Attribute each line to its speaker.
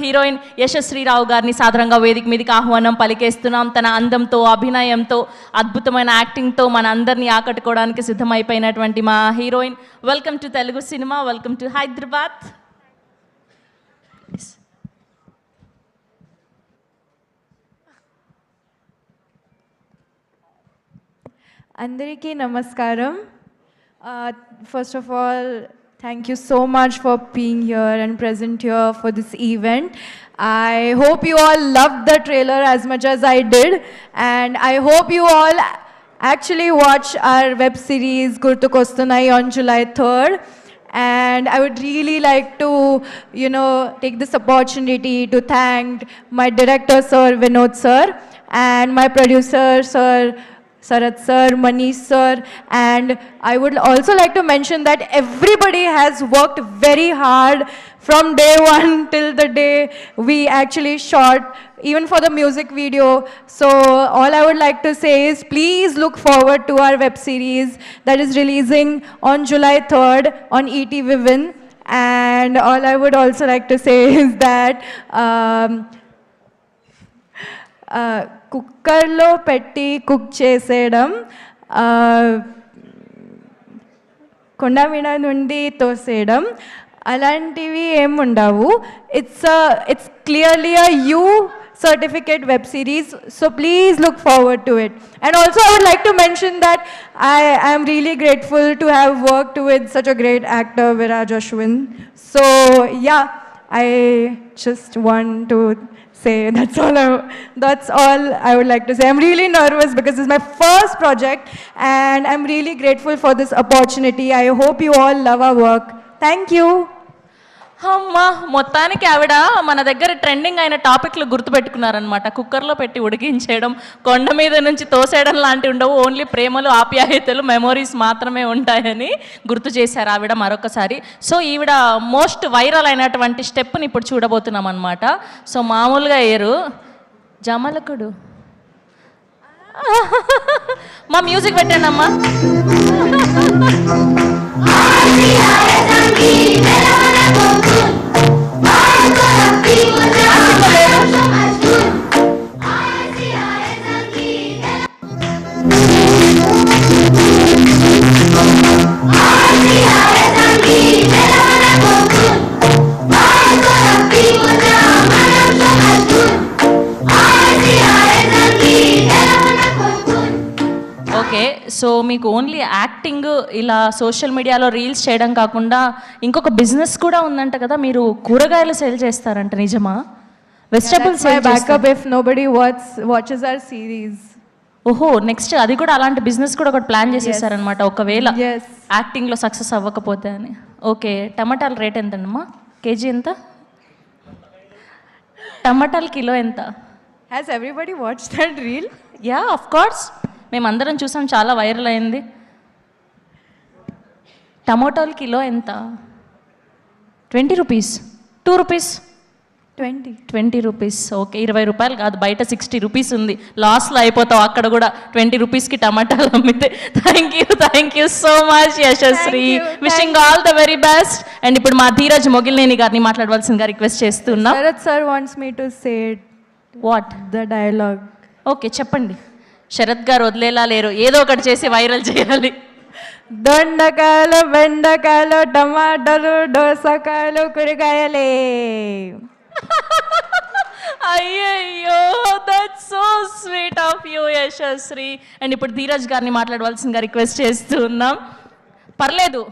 Speaker 1: Heroine యశశ్రీరావు గారిని సాదరంగా వేదిక మీదకి ఆహ్వానం పలికేస్తున్నాం. తన అందంతో, అభినయంతో, అద్భుతమైన యాక్టింగ్తో మన అందరినీ ఆకట్టుకోవడానికి సిద్ధమైపోయినటువంటి మా heroine. Welcome to Telugu cinema, welcome to Hyderabad.
Speaker 2: అందరికీ నమస్కారం. First of all, thank you so much for being here and present here for this event. I hope you all loved the trailer as much as I did, and I hope you all actually watch our web series Gurtukostunnai on July 3rd. And I would really like to, take this opportunity to thank my director, Sir Vinod Sir, and my producer, Sir Sarat Sir, Manish Sir, and I would also like to mention that everybody has worked very hard from day one till the day we actually shot, even for the music video. So all I would like to say is please look forward to our web series that is releasing on July 3rd on ET Vivin. And all I would also like to say is that కుక్కర్లో పెట్టి cook చేసేయడం, కొండ మీద నుండి తోసేయడం అలాంటివి ఏముండవు. It's clearly a you certificate web series, so please look forward to it. And also I would like to mention that I am really grateful to have worked with such a great actor, Viraj Ashwin. So yeah, I just want to say that's all I would like to say. I'm really nervous because this is my first project and I'm really grateful for this opportunity. I hope you all love our work. Thank you.
Speaker 1: అమ్మా, మొత్తానికి ఆవిడ మన దగ్గర trending అయిన టాపిక్లు గుర్తుపెట్టుకున్నారనమాట. కుక్కర్లో పెట్టి ఉడికించేయడం, కొండ మీద నుంచి తోసేయడం లాంటివి ఉండవు. ఓన్లీ ప్రేమలు, ఆప్యాయతలు, మెమోరీస్ మాత్రమే ఉంటాయని గుర్తు చేశారు ఆవిడ మరొకసారి. సో ఈవిడ మోస్ట్ వైరల్ అయినటువంటి స్టెప్ని ఇప్పుడు చూడబోతున్నాం అనమాట. సో మామూలుగా ఏరు జమలకుడు. మా మ్యూజిక్ పెట్టండి అమ్మా. ఓకే, సో మీకు ఓన్లీ యాక్టింగ్, ఇలా సోషల్ మీడియాలో రీల్స్ చేయడం కాకుండా ఇంకొక బిజినెస్ కూడా ఉందంట కదా, మీరు కూరగాయలు సేల్ చేస్తారంట, నిజమా? Vegetables
Speaker 2: backup if nobody watches our series.
Speaker 1: ఓహో, నెక్స్ట్ అది కూడా అలాంటి బిజినెస్ కూడా ఒకటి ప్లాన్ చేసేసారనమాట, ఒకవేళ యాక్టింగ్లో సక్సెస్ అవ్వకపోతే అని. ఓకే, టమాటాల రేట్ ఎంతమ్మా? కేజీ ఎంత? టమాటాల కిలో ఎంత?
Speaker 2: Has everybody watch that reel?
Speaker 1: Yeah, of course, మేమందరం చూసాం, చాలా వైరల్ అయింది. టమోటాలు కిలో ఎంత? 20 రూపీస్, 2 రూపీస్, 20 రూపీస్. ఓకే, 20 రూపాయలు కాదు, బయట 60 రూపీస్ ఉంది. లాస్లో అయిపోతావు అక్కడ కూడా 20 రూపీస్కి టమాటాలు అమ్మితే. Thank you so much Yashasri. Wishing all the very best. And ఇప్పుడు మా ధీరజ్ మొగిలినేని గారిని మాట్లాడవలసిందిగా రిక్వెస్ట్ చేస్తున్నా.
Speaker 2: Sharath sir wants me to say
Speaker 1: what
Speaker 2: the dialogue.
Speaker 1: Okay, చెప్పండి. శరత్ గారు వదిలేలా లేరు, ఏదో ఒకటి చేసి వైరల్ చేయాలి.
Speaker 2: దొండకాయలు, బెండకాయలు, టమాటాలు, దోసకాయలు, కూరగాయలే.
Speaker 1: అయ్యయ్యో, that's so sweet of you Yashasri. And ఇప్పుడు ధీరజ్ గారిని మాట్లాడవలసిందిగా రిక్వెస్ట్ చేస్తున్నాం. పర్లేదు,